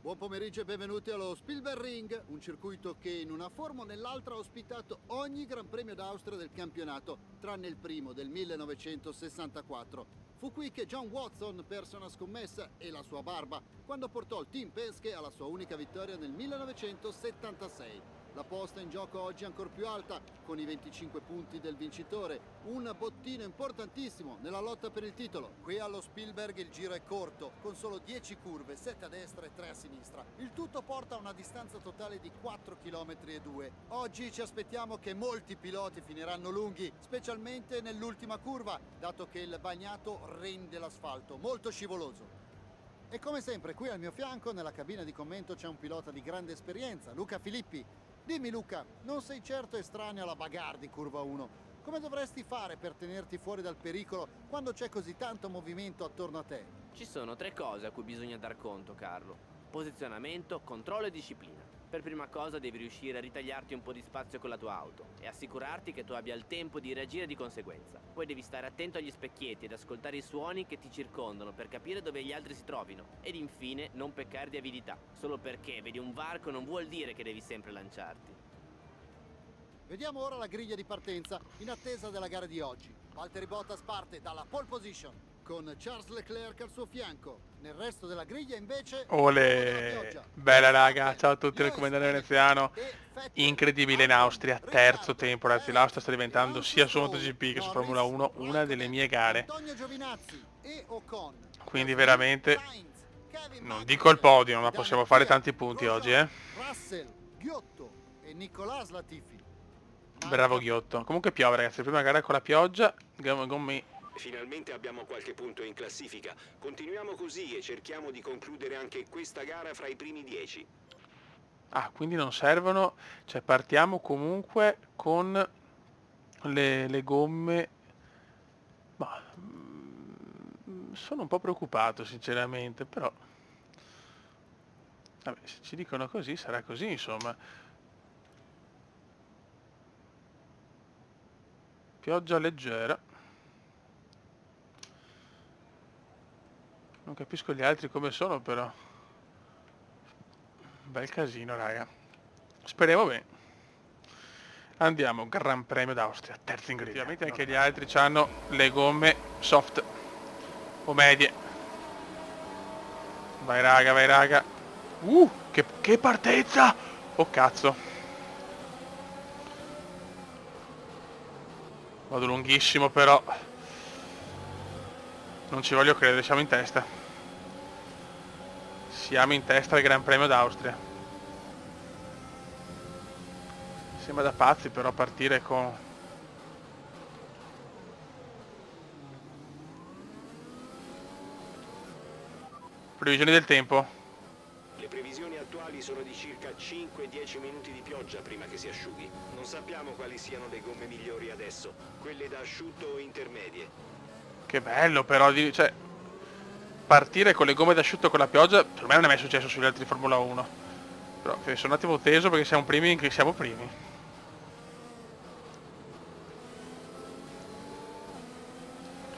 Buon pomeriggio e benvenuti allo Spielberg, un circuito che in una forma o nell'altra ha ospitato ogni Gran Premio d'Austria del campionato, tranne il primo del 1964. Fu qui che John Watson perse una scommessa e la sua barba quando portò il Team Penske alla sua unica vittoria nel 1976. La posta in gioco oggi è ancora più alta, con i 25 punti del vincitore, un bottino importantissimo nella lotta per il titolo. Qui allo Spielberg il giro è corto, con solo 10 curve, 7 a destra e 3 a sinistra. Il tutto porta a una distanza totale di 4,2 km. Oggi ci aspettiamo che molti piloti finiranno lunghi, specialmente nell'ultima curva, dato che il bagnato rende l'asfalto, molto scivoloso. E come sempre qui al mio fianco nella cabina di commento c'è un pilota di grande esperienza, Luca Filippi. Dimmi Luca, non sei certo estraneo alla bagarre di curva 1. Come dovresti fare per tenerti fuori dal pericolo quando c'è così tanto movimento attorno a te? Ci sono 3 cose a cui bisogna dar conto, Carlo. Posizionamento, controllo e disciplina. Per prima cosa devi riuscire a ritagliarti un po' di spazio con la tua auto e assicurarti che tu abbia il tempo di reagire di conseguenza. Poi devi stare attento agli specchietti ed ascoltare i suoni che ti circondano per capire dove gli altri si trovino. Ed infine non peccare di avidità. Solo perché vedi un varco non vuol dire che devi sempre lanciarti. Vediamo ora la griglia di partenza in attesa della gara di oggi. Valtteri Bottas parte dalla pole position con Charles Leclerc al suo fianco. Nel resto della griglia invece Ole, bella raga, ciao a tutti dal comandante veneziano. Incredibile in Austria, terzo tempo ragazzi, l'Austria sta diventando sia su MotoGP che su Formula 1 una delle mie gare. Quindi veramente, non dico il podio, ma possiamo fare tanti punti oggi, Russell, Ghiotto e Nicolas Latifi. Bravo Ghiotto. Comunque piove ragazzi, prima gara con la pioggia, gommi. Finalmente abbiamo qualche punto in classifica. Continuiamo così e cerchiamo di concludere anche questa gara fra i primi 10. Ah, quindi non servono, cioè partiamo comunque con le gomme. Ma sono un po' preoccupato sinceramente, però vabbè, se ci dicono così sarà così, insomma. Pioggia leggera. Non capisco gli altri come sono, però bel casino raga. Speriamo bene. Andiamo, Gran Premio d'Austria, terzo in griglia. Ovviamente anche gli altri hanno le gomme soft o medie. Vai raga, vai raga. Che partenza! Oh cazzo. Vado lunghissimo però. Non ci voglio credere, siamo in testa. Siamo in testa al Gran Premio d'Austria. Sembra da pazzi però partire con... Previsioni del tempo. Le previsioni attuali sono di circa 5-10 minuti di pioggia prima che si asciughi. Non sappiamo quali siano le gomme migliori adesso, quelle da asciutto o intermedie. Che bello però, cioè, partire con le gomme d'asciutto con la pioggia, per me non è mai successo sugli altri Formula 1. Però sono un attimo teso perché siamo primi, che siamo primi.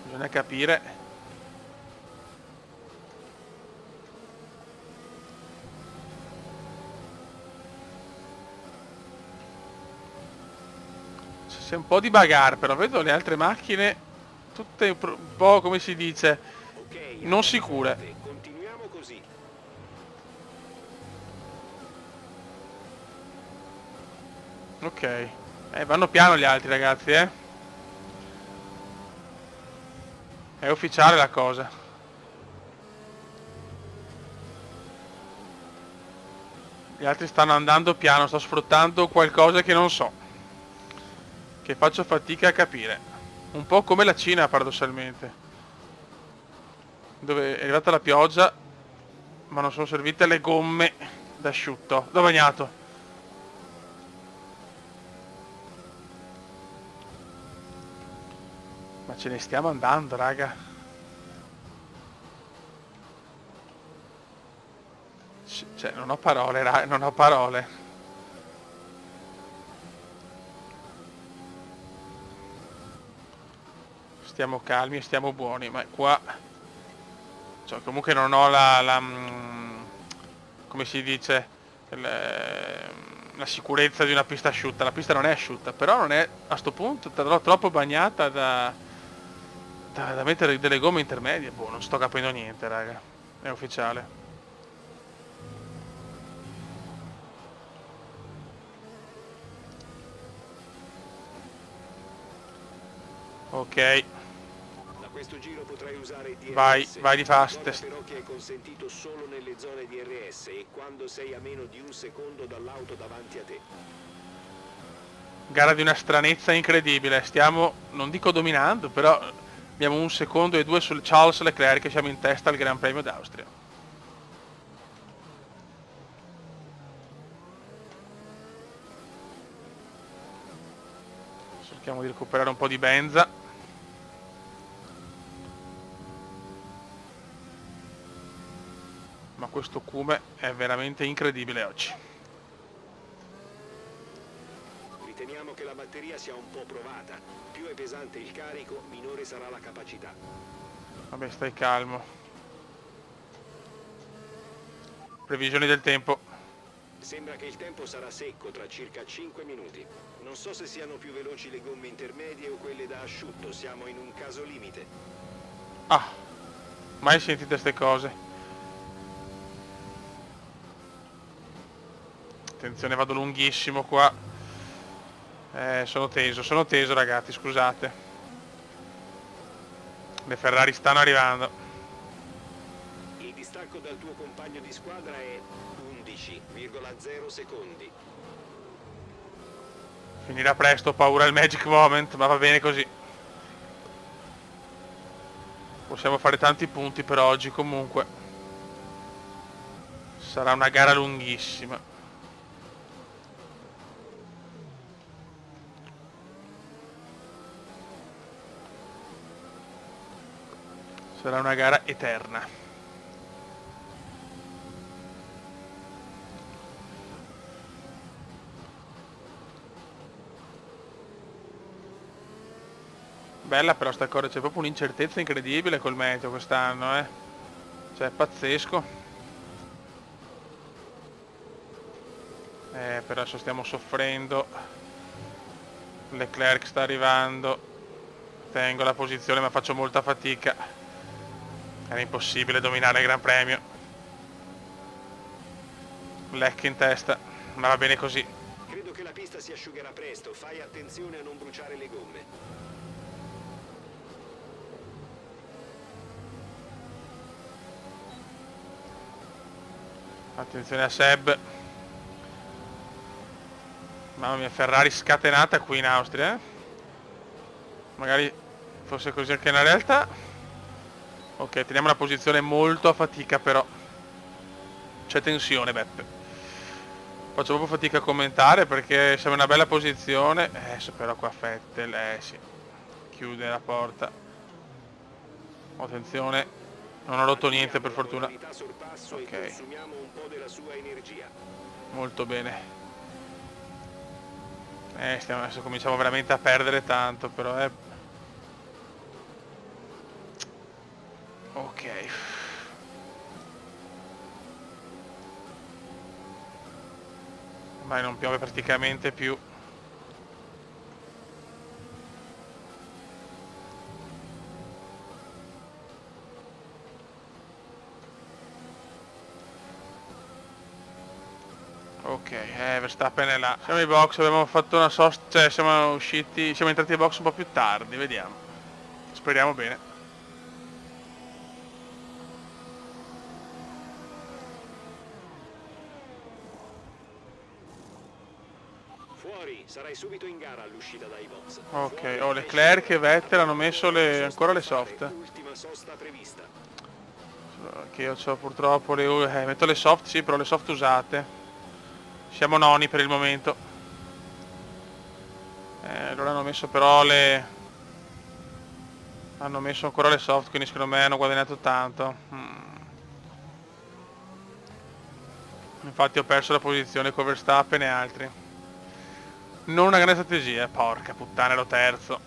Bisogna capire. C'è un po' di bagarre, però vedo le altre macchine tutte un po', come si dice, non sicure. Continuiamo così. Ok. Vanno piano gli altri ragazzi, È ufficiale la cosa. Gli altri stanno andando piano, sto sfruttando qualcosa che non so. Che faccio fatica a capire. Un po' come la Cina paradossalmente, dove è arrivata la pioggia ma non sono servite le gomme d'asciutto, da bagnato. Ma ce ne stiamo andando raga. Cioè non ho parole raga, non ho parole. Stiamo calmi e stiamo buoni, ma qua, cioè, comunque non ho come si dice, la sicurezza di una pista asciutta. La pista non è asciutta, però non è a sto punto troppo bagnata da mettere delle gomme intermedie. Boh, non sto capendo niente, raga. È ufficiale. Ok, Da questo giro potrai usare DRS. vai di fastest. Però che è consentito solo nelle zone DRS e quando sei a meno di un secondo dall'auto davanti a te. Gara di una stranezza incredibile. Stiamo, non dico dominando, però abbiamo 1 secondo e 2 sul Charles Leclerc, che siamo in testa al Gran Premio d'Austria. Cerchiamo di recuperare un po' di benza. Ma questo cume è veramente incredibile oggi. Riteniamo che la batteria sia un po' provata. Più è pesante il carico, minore sarà la capacità. Vabbè, stai calmo. Previsioni del tempo. Sembra che il tempo sarà secco tra circa 5 minuti. Non so se siano più veloci le gomme intermedie o quelle da asciutto, siamo in un caso limite. Ah, mai sentite ste cose. Attenzione, vado lunghissimo qua. Sono teso ragazzi, scusate. Le Ferrari stanno arrivando. Il distacco dal tuo compagno di squadra è 11,0 secondi. Finirà presto, ho paura il magic moment, ma va bene così. Possiamo fare tanti punti per oggi comunque. Sarà una gara lunghissima. Sarà una gara eterna. Bella però sta cosa, c'è proprio un'incertezza incredibile col meteo quest'anno, eh. Cioè, è pazzesco. Però adesso stiamo soffrendo. Leclerc sta arrivando. Tengo la posizione ma faccio molta fatica. Era impossibile dominare il Gran Premio. Leclerc in testa, ma va bene così. Credo che la pista si asciugherà presto, fai attenzione a non bruciare le gomme. Attenzione a Seb. Mamma mia, Ferrari scatenata qui in Austria, eh? Magari fosse così anche nella realtà. Ok, teniamo una posizione molto a fatica però. C'è tensione, Beppe. Faccio proprio fatica a commentare perché siamo in una bella posizione. Adesso però qua Vettel, sì. Chiude la porta. Attenzione. Non ho rotto niente per fortuna. Ok. Molto bene. Adesso cominciamo veramente a perdere tanto però, Ok. Ormai non piove praticamente più. Ok, Verstappen è là. Siamo in box, abbiamo fatto una sosta, cioè siamo entrati in box un po' più tardi, vediamo. Speriamo bene. Fuori, sarai subito in gara all'uscita dai box. Ok, Leclerc e Vettel hanno messo ancora le soft. Ultima sosta prevista. Che io ho purtroppo metto le soft, sì, però le soft usate. Siamo noni per il momento. Allora hanno messo però hanno messo ancora le soft, quindi secondo me hanno guadagnato tanto. Infatti ho perso la posizione con Verstappen e altri. Non una grande strategia, porca puttana, ero terzo.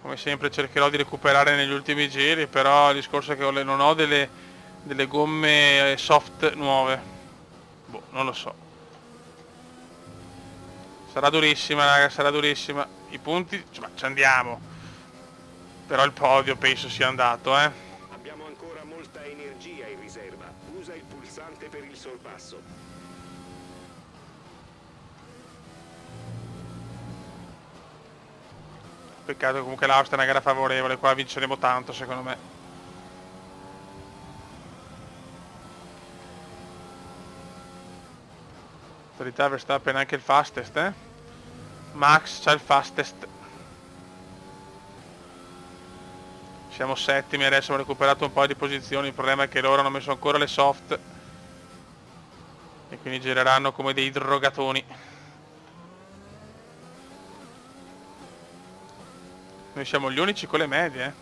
Come sempre cercherò di recuperare negli ultimi giri, però il discorso è che non ho delle gomme soft nuove. Boh, non lo so. Sarà durissima, raga, sarà durissima. I punti, insomma, ci andiamo. Però il podio penso sia andato, eh. Abbiamo ancora molta energia in riserva. Usa il pulsante per il sorpasso. Peccato che comunque l'Austria è una gara favorevole, qua vinceremo tanto secondo me. In verità Verstappen è anche il fastest, eh? Max c'ha il fastest. Siamo settimi adesso, abbiamo recuperato un po' di posizioni, il problema è che loro hanno messo ancora le soft e quindi gireranno come dei drogatoni. Noi siamo gli unici con le medie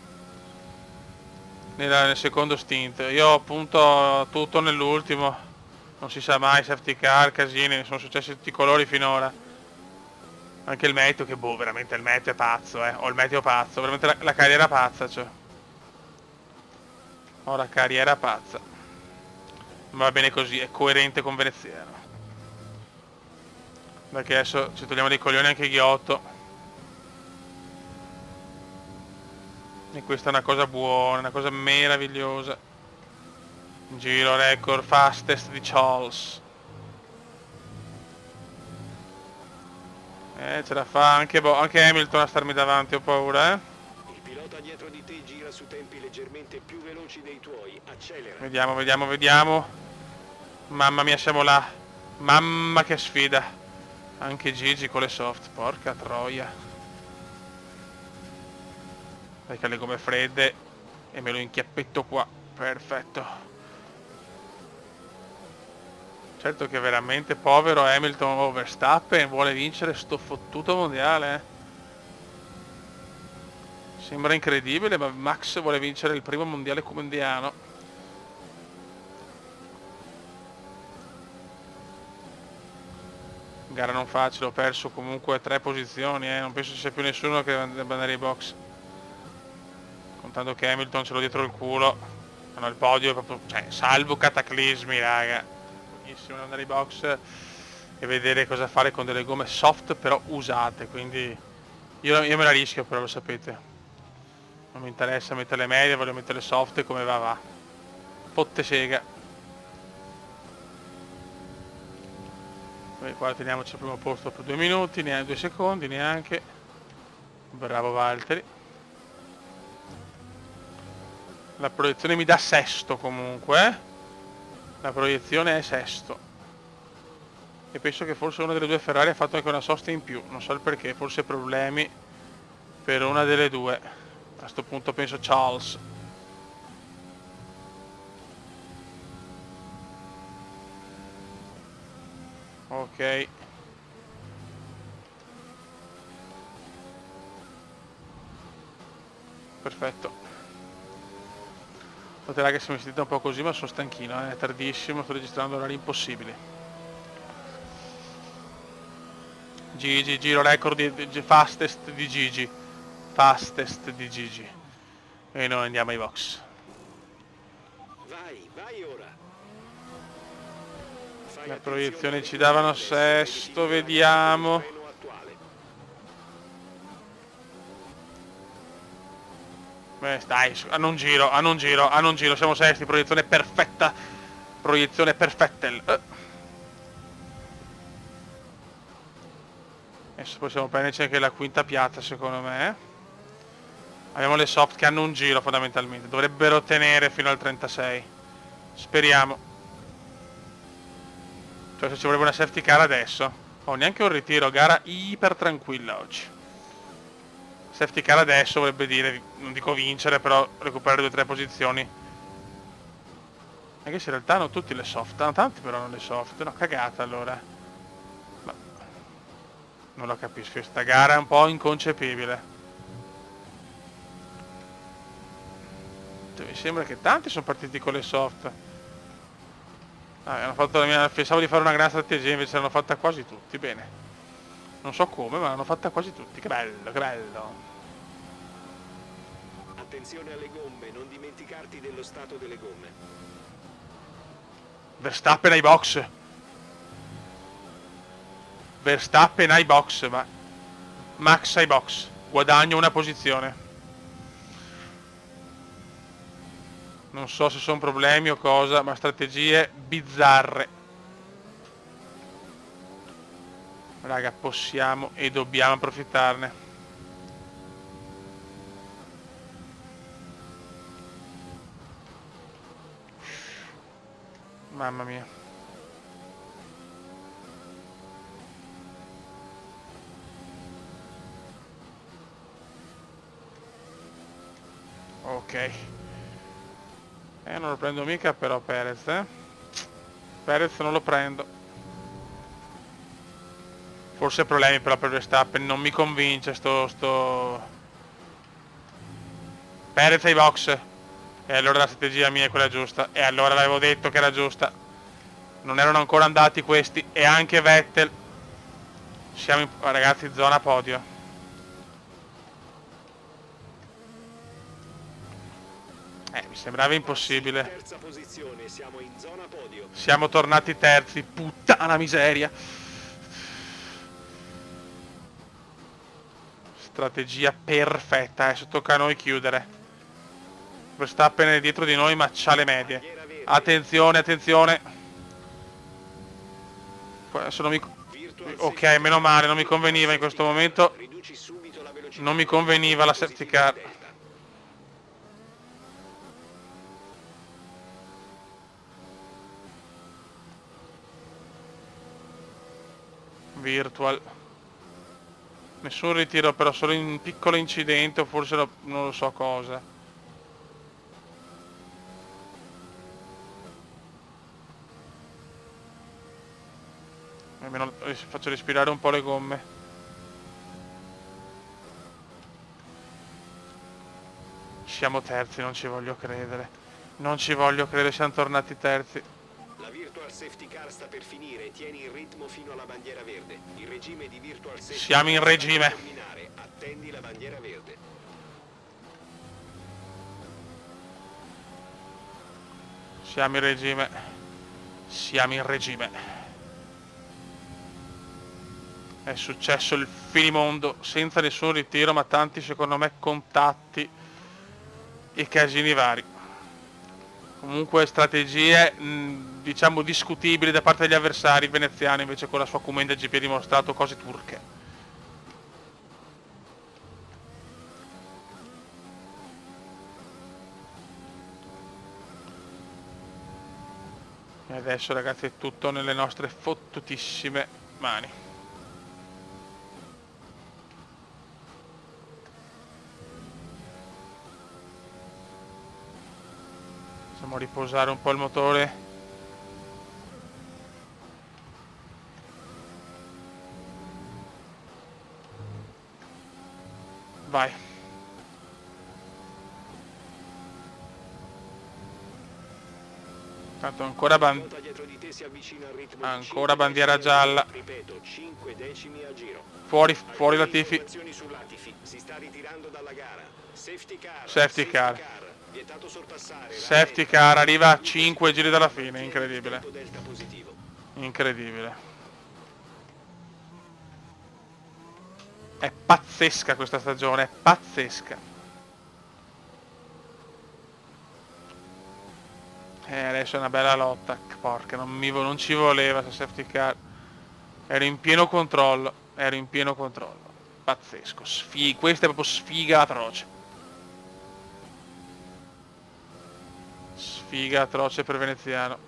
nel secondo stint. Io appunto tutto nell'ultimo, non si sa mai, safety car, casini, sono successi tutti i colori finora. Anche il meteo, che boh, veramente il meteo è pazzo, ho il meteo pazzo, veramente la carriera pazza, cioè. Ho la carriera pazza. Ma va bene così, è coerente con Veneziano. Perché adesso ci togliamo dei coglioni anche Ghiotto. E questa è una cosa buona, una cosa meravigliosa. Giro record fastest di Charles. Ce la fa anche Hamilton a starmi davanti, ho paura, Il pilota dietro di te gira su tempi leggermente più veloci dei tuoi. Accelera. Vediamo. Mamma mia, siamo là. Mamma che sfida. Anche Gigi con le soft, porca troia. Perché le gomme fredde e me lo inchiappetto qua. Perfetto. Certo che veramente povero Hamilton o Verstappen vuole vincere sto fottuto mondiale. Sembra incredibile, ma Max vuole vincere il primo mondiale come indiano. Gara non facile, ho perso comunque 3 posizioni, non penso ci sia più nessuno che debba andare ai box. Contando che Hamilton ce l'ho dietro il culo. No, il podio è proprio, cioè, salvo cataclismi, raga. Buonissimo andare ai box e vedere cosa fare con delle gomme soft però usate, quindi io me la rischio, però lo sapete. Non mi interessa mettere le medie, voglio mettere le soft e come va. Fotte sega. E qua teniamoci al primo posto per 2 minuti, neanche 2 secondi, neanche. Bravo Valtteri. La proiezione mi dà sesto comunque. La proiezione è sesto. E penso che forse una delle due Ferrari ha fatto anche una sosta in più. Non so il perché, forse problemi per una delle due. A questo punto penso Charles. Ok. Perfetto. Noterà che sono vestito un po' così, ma sono stanchino, è tardissimo, sto registrando orari impossibili. Gigi, giro record di fastest di Gigi. Fastest di Gigi. E noi andiamo ai box. Vai ora. Le proiezioni ci davano sesto, vediamo. Beh, dai, hanno un giro, siamo sesti, proiezione perfetta. Proiezione perfetta. Adesso possiamo prenderci anche la quinta piazza, secondo me. Abbiamo le soft che hanno un giro fondamentalmente, dovrebbero tenere fino al 36. Speriamo. Cioè se ci vorrebbe una safety car adesso. Oh, neanche un ritiro, gara iper tranquilla oggi. Safety car adesso vorrebbe dire, non dico vincere, però recuperare 2 o 3 posizioni. Anche se in realtà hanno tutti le soft, tanti però non le soft, no, cagata allora. Ma non lo capisco, questa gara è un po' inconcepibile. Mi sembra che tanti sono partiti con le soft. Hanno fatto pensavo di fare una gran strategia, invece l'hanno fatta quasi tutti, bene. Non so come, ma l'hanno fatta quasi tutti, che bello, che bello. Attenzione alle gomme, non dimenticarti dello stato delle gomme. Verstappen ai box. Verstappen ai box, ma Max ai box. Guadagno una posizione. Non so se sono problemi o cosa, ma strategie bizzarre. Raga, possiamo e dobbiamo approfittarne. Mamma mia. Ok. Non lo prendo mica però Perez, Perez non lo prendo. Forse problemi però per Verstappen, non mi convince sto... Perez ai box. E allora la strategia mia è quella giusta. E allora l'avevo detto che era giusta. Non erano ancora andati questi. E anche Vettel. Siamo in... ragazzi, zona podio. Mi sembrava impossibile. Terza posizione, siamo in zona podio. Siamo tornati terzi. Puttana miseria. Strategia perfetta. Adesso tocca a noi chiudere. Verstappen è dietro di noi ma c'ha le medie. Attenzione, attenzione. Adesso non mi... Ok, meno male, non mi conveniva in questo momento. Non mi conveniva la safety car. Virtual. Nessun ritiro però, solo in piccolo incidente o forse non lo so cosa. Almeno faccio respirare un po' le gomme. Siamo terzi, non ci voglio credere. Non ci voglio credere, siamo tornati terzi. La Virtual Safety Car sta per finire, tieni il ritmo fino alla bandiera verde. Il regime di Virtual Safety Siamo in regime. terminare. Attendi la bandiera verde. Siamo in regime. Siamo in regime. È successo il finimondo senza nessun ritiro, ma tanti secondo me contatti e casini vari. Comunque strategie diciamo discutibili da parte degli avversari. Veneziano invece con la sua Comenda GP ha dimostrato cose turche. E adesso ragazzi è tutto nelle nostre fottutissime mani. Facciamo riposare un po' il motore. Vai. Tanto ancora ancora bandiera gialla. Ripeto, 5 decimi a giro. Fuori Latifi. Si sta ritirando dalla gara. Safety car. Safety car. Vietato sorpassare. Safety car arriva a 5 giri dalla fine, incredibile. Incredibile. È pazzesca questa stagione, è pazzesca. Adesso è una bella lotta. Porca, non ci voleva questa safety car. Ero in pieno controllo. Pazzesco. Questa è proprio sfiga atroce. Sfiga atroce per Veneziano.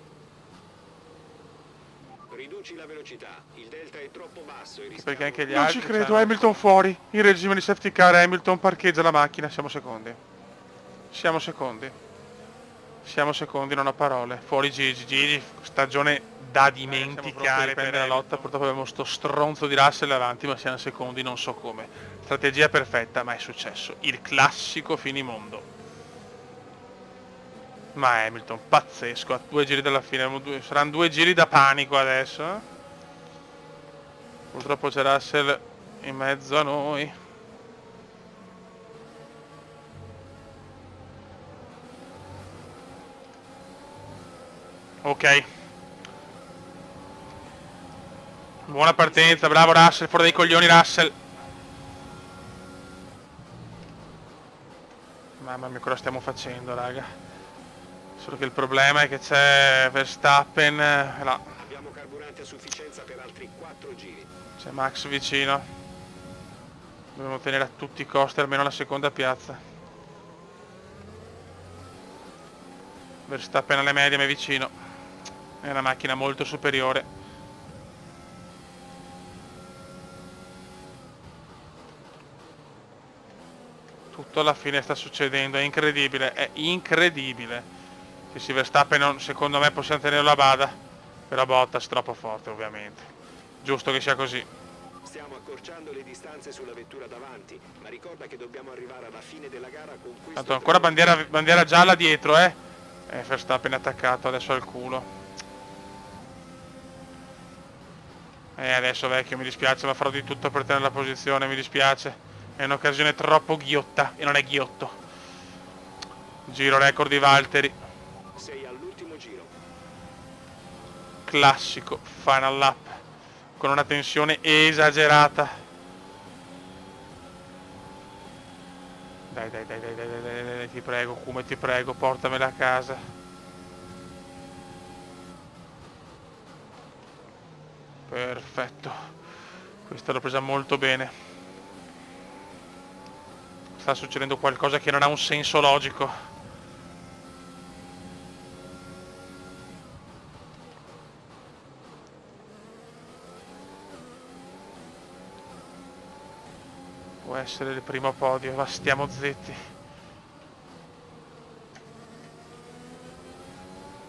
Riduci la velocità, il delta è troppo basso e perché anche gli altri... Non ci credo, Hamilton fuori. In regime di safety car Hamilton parcheggia la macchina. Siamo secondi, non ho parole. Fuori Gigi, stagione da dimenticare per la lotta. Purtroppo abbiamo sto stronzo di Russell avanti, ma siamo secondi, non so come. Strategia perfetta, ma è successo. Il classico finimondo. Ma Hamilton, pazzesco, a 2 giri dalla fine, saranno 2 giri da panico adesso. Purtroppo c'è Russell in mezzo a noi. Ok. Buona partenza, bravo Russell, fuori dai coglioni Russell. Mamma mia, cosa stiamo facendo, raga? Solo che il problema è che c'è Verstappen là. Abbiamo carburante a sufficienza per altri 4 giri. C'è Max vicino. Dobbiamo tenere a tutti i costi almeno la seconda piazza. Verstappen alle medie ma è vicino. È una macchina molto superiore. Tutto alla fine sta succedendo, è incredibile, è incredibile. Che si Verstappen non, secondo me possiamo tenerlo a bada, però Bottas troppo forte ovviamente. Giusto che sia così. Stiamo accorciando le distanze sulla vettura davanti, ma ricorda che dobbiamo arrivare alla fine della gara con questo... Tanto ancora bandiera gialla dietro, Verstappen è attaccato adesso al culo. Adesso vecchio, mi dispiace, ma farò di tutto per tenere la posizione, mi dispiace. È un'occasione troppo ghiotta e non è ghiotto. Giro record di Valtteri. Sei all'ultimo giro. Classico final lap con una tensione esagerata. Dai, ti prego, come ti prego, portamela a casa. Perfetto. Questa l'ho presa molto bene. Sta succedendo qualcosa che non ha un senso logico. Può essere il primo podio, ma stiamo zitti.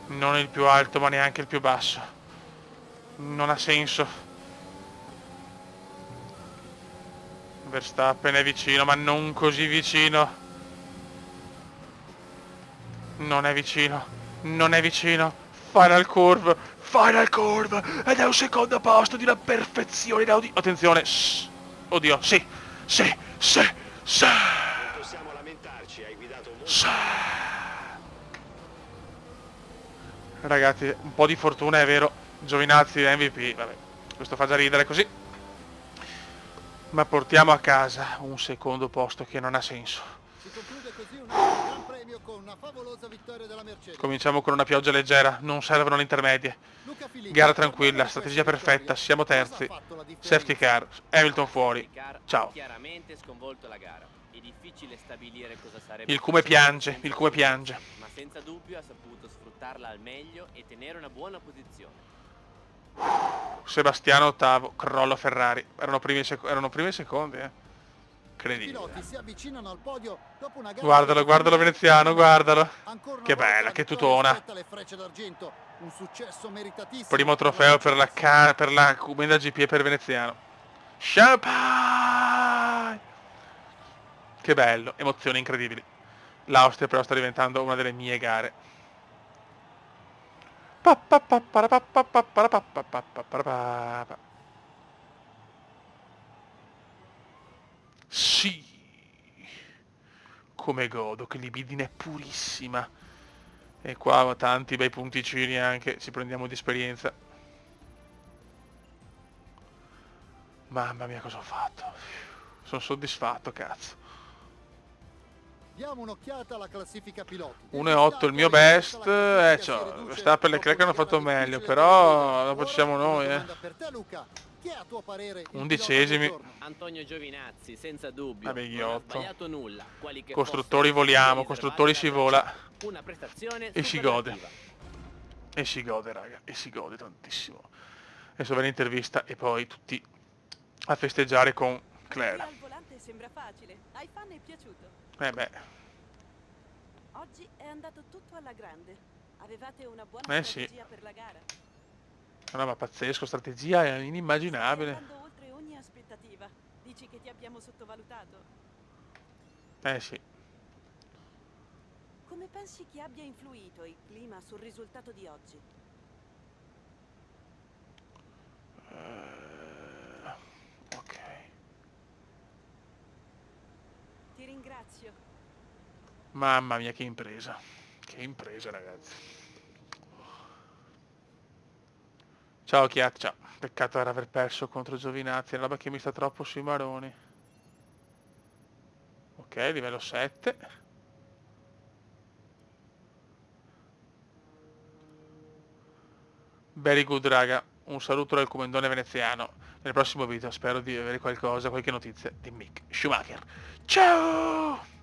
Non il più alto, ma neanche il più basso. Non ha senso. Verstappen è vicino, ma non così vicino. Non è vicino. Non è vicino. Final curve. Final curve. Ed è un secondo posto di una perfezione inaudita. Attenzione. Shh. Oddio, sì. Sì. Sì. Sì. Non possiamo lamentarci, hai guidato molto. Sì. Ragazzi, un po' di fortuna è vero. Giovinazzi MVP. Vabbè, questo fa già ridere così. Ma portiamo a casa un secondo posto che non ha senso. Si conclude così un altro Gran Premio con una favolosa vittoria della Mercedes. Cominciamo con una pioggia leggera, non servono le intermedie. Luca Filippi, Gara tranquilla, strategia perfetta, siamo cosa ha terzi. fatto la differenza? Safety car, Hamilton fuori. Il car ha Ciao. chiaramente sconvolto la gara. È difficile stabilire cosa sarebbe Il come piange, il come piange. ma senza dubbio ha saputo sfruttarla al meglio e tenere una buona posizione. Sebastiano ottavo, crollo Ferrari. Erano primi e secondi, I Incredibile. piloti si avvicinano al podio dopo una gara Guardalo, guardalo veneziano, guardalo. Ancora una Che volta bella, la che vittoria tutona. spetta alle Frecce d'Argento, un successo meritatissimo. Primo trofeo per la Cumenda GP per veneziano. Champagne! Che bello, emozioni incredibili. L'Austria però sta diventando una delle mie gare. Sì, come godo, che libidine purissima. E qua tanti bei punticini anche, ci prendiamo di esperienza. Mamma mia, cosa ho fatto. Sono soddisfatto, cazzo. Diamo un'occhiata alla classifica piloti. 1,8 il mio best, Verstappen e Leclerc hanno fatto meglio, però dopo ci siamo noi, Per te, Luca, chi è a tuo parere il Undicesimi. pilota del giorno? Antonio Giovinazzi, senza dubbio, Vabbè, non ha ghiotto. sbagliato nulla. Quali che Costruttori fossero le voliamo, riservate costruttori da si traccia. vola. Una prestazione E si gode. superlativa. E si gode, raga, e si gode tantissimo. Adesso va l'intervista e poi tutti a festeggiare con Claire. Al volante sembra facile. Ai fan è piaciuto. Beh, Oggi è andato tutto alla grande. Avevate una buona sì. strategia per la gara. no, ma pazzesco, strategia è Stai inimmaginabile. andando oltre ogni aspettativa. Dici che ti abbiamo sottovalutato. Sì. Come pensi che abbia influito il clima sul risultato di oggi? Ok. Ti ringrazio. Mamma mia, che impresa, ragazzi. Ciao Chiat, ciao. Peccato era aver perso contro Giovinazzi, è una roba che mi sta troppo sui maroni. Ok, livello 7. Very good raga, un saluto dal comandone veneziano. Nel prossimo video spero di avere qualche notizia di Mick Schumacher. Ciao!